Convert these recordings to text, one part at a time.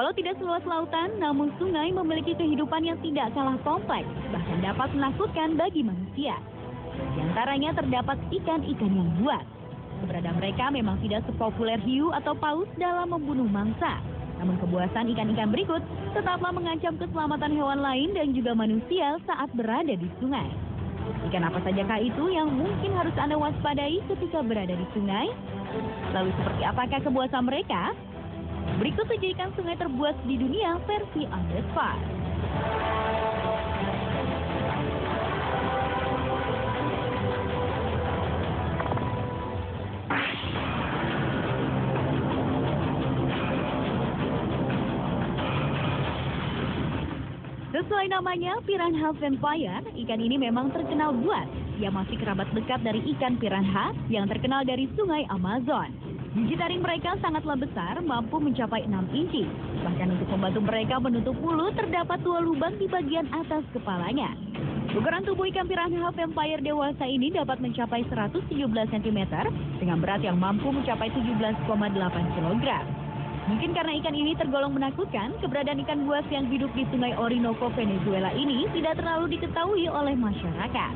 Walau tidak seluas lautan, namun sungai memiliki kehidupan yang tidak kalah kompleks, bahkan dapat menakutkan bagi manusia. Di antaranya terdapat ikan-ikan yang buas. Keberadaan mereka memang tidak sepopuler hiu atau paus dalam membunuh mangsa. Namun kebuasan ikan-ikan berikut tetaplah mengancam keselamatan hewan lain dan juga manusia saat berada di sungai. Ikan apa sajakah itu yang mungkin harus Anda waspadai ketika berada di sungai? Lalu seperti apakah kebuasan mereka? Berikut 7 ikan sungai terbuas di dunia versi On The Spot. Sesuai namanya, piranha vampire, ikan ini memang terkenal buas. Ia masih kerabat dekat dari ikan piranha yang terkenal dari sungai Amazon. Gigi taring mereka sangatlah besar, mampu mencapai 6 inci. Bahkan untuk membantu mereka menutup mulut, terdapat 2 lubang di bagian atas kepalanya. Ukuran tubuh ikan piranha vampire dewasa ini dapat mencapai 117 cm dengan berat yang mampu mencapai 17,8 kg. Mungkin karena ikan ini tergolong menakutkan, keberadaan ikan buas yang hidup di Sungai Orinoco, Venezuela ini tidak terlalu diketahui oleh masyarakat.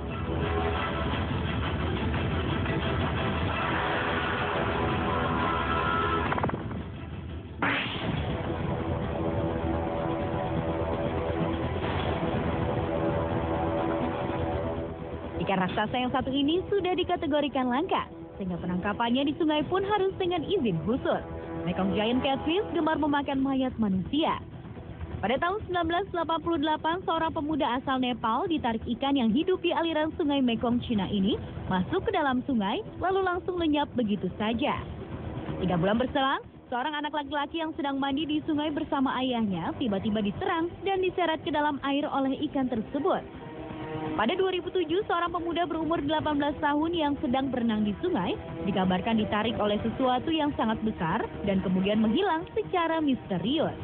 Ikan raksasa yang satu ini sudah dikategorikan langka, sehingga penangkapannya di sungai pun harus dengan izin khusus. Mekong Giant Catfish gemar memakan mayat manusia. Pada tahun 1988, seorang pemuda asal Nepal ditarik ikan yang hidup di aliran sungai Mekong Cina ini masuk ke dalam sungai, lalu langsung lenyap begitu saja. 3 bulan berselang, seorang anak laki-laki yang sedang mandi di sungai bersama ayahnya tiba-tiba diserang dan diseret ke dalam air oleh ikan tersebut. Pada 2007, seorang pemuda berumur 18 tahun yang sedang berenang di sungai dikabarkan ditarik oleh sesuatu yang sangat besar dan kemudian menghilang secara misterius.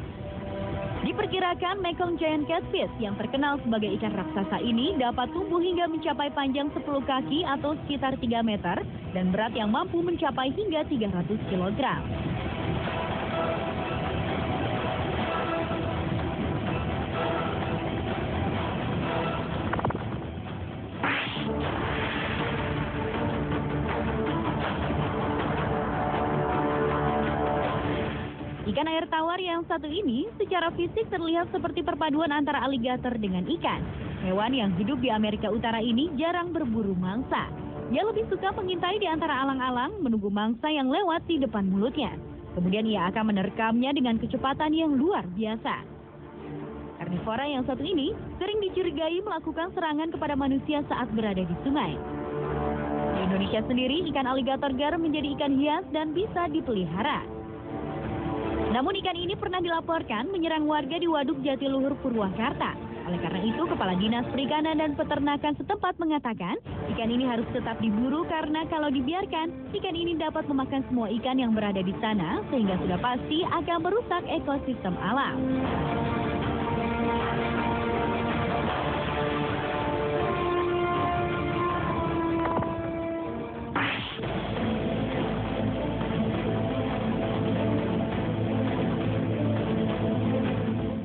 Diperkirakan Mekong Giant Catfish yang terkenal sebagai ikan raksasa ini dapat tumbuh hingga mencapai panjang 10 kaki atau sekitar 3 meter dan berat yang mampu mencapai hingga 300 kg. Ikan air tawar yang satu ini secara fisik terlihat seperti perpaduan antara aligator dengan ikan. Hewan yang hidup di Amerika Utara ini jarang berburu mangsa. Ia lebih suka mengintai di antara alang-alang menunggu mangsa yang lewat di depan mulutnya. Kemudian ia akan menerkamnya dengan kecepatan yang luar biasa. Karnivora yang satu ini sering dicurigai melakukan serangan kepada manusia saat berada di sungai. Di Indonesia sendiri, ikan aligator gar menjadi ikan hias dan bisa dipelihara. Namun ikan ini pernah dilaporkan menyerang warga di Waduk Jatiluhur, Purwakarta. Oleh karena itu, Kepala Dinas Perikanan dan Peternakan setempat mengatakan, ikan ini harus tetap diburu karena kalau dibiarkan, ikan ini dapat memakan semua ikan yang berada di sana, sehingga sudah pasti akan merusak ekosistem alam.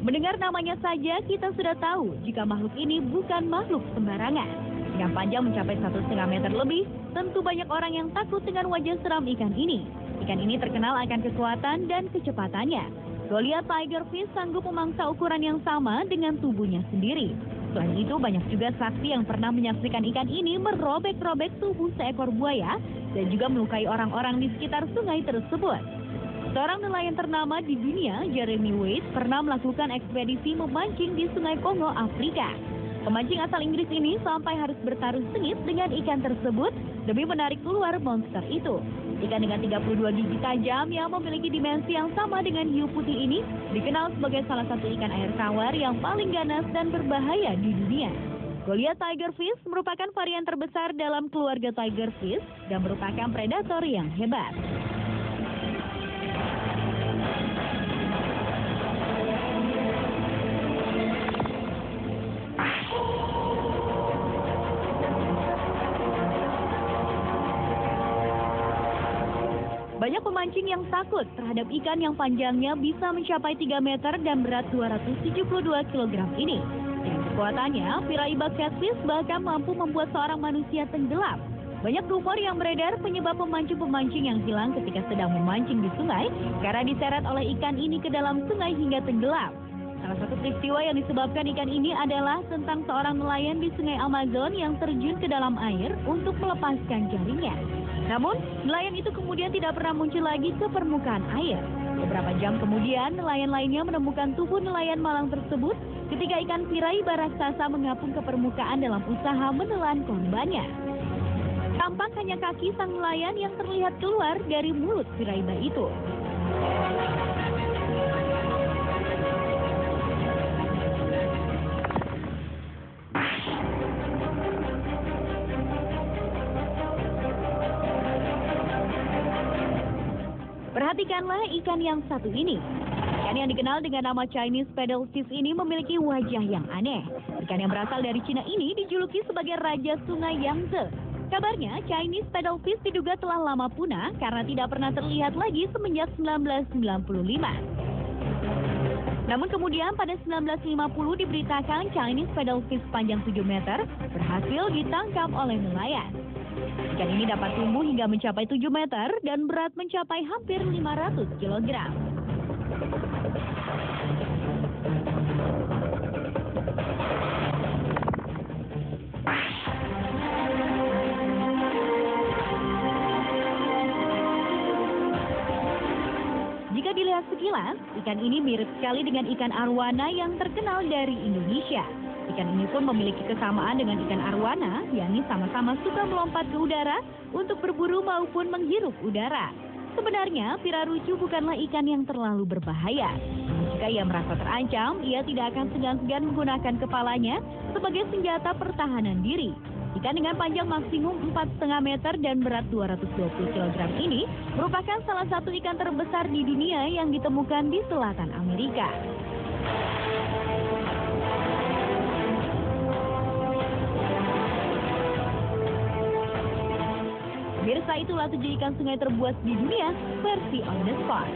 Mendengar namanya saja, kita sudah tahu jika makhluk ini bukan makhluk sembarangan. Dengan panjang mencapai 1,5 meter lebih, tentu banyak orang yang takut dengan wajah seram ikan ini. Ikan ini terkenal akan kekuatan dan kecepatannya. Goliath tigerfish sanggup memangsa ukuran yang sama dengan tubuhnya sendiri. Selain itu, banyak juga saksi yang pernah menyaksikan ikan ini merobek-robek tubuh seekor buaya dan juga melukai orang-orang di sekitar sungai tersebut. Seorang nelayan ternama di dunia, Jeremy Wade, pernah melakukan ekspedisi memancing di Sungai Kongo, Afrika. Pemancing asal Inggris ini sampai harus bertaruh sengit dengan ikan tersebut demi menarik keluar monster itu. Ikan dengan 32 gigi tajam yang memiliki dimensi yang sama dengan hiu putih ini dikenal sebagai salah satu ikan air tawar yang paling ganas dan berbahaya di dunia. Goliath tigerfish merupakan varian terbesar dalam keluarga tigerfish dan merupakan predator yang hebat. Banyak pemancing yang takut terhadap ikan yang panjangnya bisa mencapai 3 meter dan berat 272 kg ini. Dengan kekuatannya, Piraiba catfish bahkan mampu membuat seorang manusia tenggelam. Banyak rumor yang beredar penyebab pemancing-pemancing yang hilang ketika sedang memancing di sungai karena diseret oleh ikan ini ke dalam sungai hingga tenggelam. Salah satu peristiwa yang disebabkan ikan ini adalah tentang seorang nelayan di sungai Amazon yang terjun ke dalam air untuk melepaskan jaringnya. Namun, nelayan itu kemudian tidak pernah muncul lagi ke permukaan air. Beberapa jam kemudian, nelayan lainnya menemukan tubuh nelayan malang tersebut ketika ikan Piraiba raksasa mengapung ke permukaan dalam usaha menelan korbannya. Tampak hanya kaki sang nelayan yang terlihat keluar dari mulut Piraiba itu. Perhatikanlah ikan yang satu ini. Ikan yang dikenal dengan nama Chinese paddlefish ini memiliki wajah yang aneh. Ikan yang berasal dari Cina ini dijuluki sebagai Raja Sungai Yangtze. Kabarnya Chinese paddlefish diduga telah lama punah karena tidak pernah terlihat lagi semenjak 1995. Namun kemudian pada 1950 diberitakan Chinese paddlefish panjang 7 meter berhasil ditangkap oleh nelayan. Ikan ini dapat tumbuh hingga mencapai 7 meter dan berat mencapai hampir 500 kg. Jika dilihat sekilas, ikan ini mirip sekali dengan ikan arwana yang terkenal dari Indonesia. Ikan ini pun memiliki kesamaan dengan ikan arwana, yakni sama-sama suka melompat ke udara untuk berburu maupun menghirup udara. Sebenarnya, pirarucu bukanlah ikan yang terlalu berbahaya. Jika ia merasa terancam, ia tidak akan segan-segan menggunakan kepalanya sebagai senjata pertahanan diri. Ikan dengan panjang maksimum 4,5 meter dan berat 220 kg ini merupakan salah satu ikan terbesar di dunia yang ditemukan di selatan Amerika. Pemirsa, itulah 7 ikan sungai terbuas di dunia versi on the spot.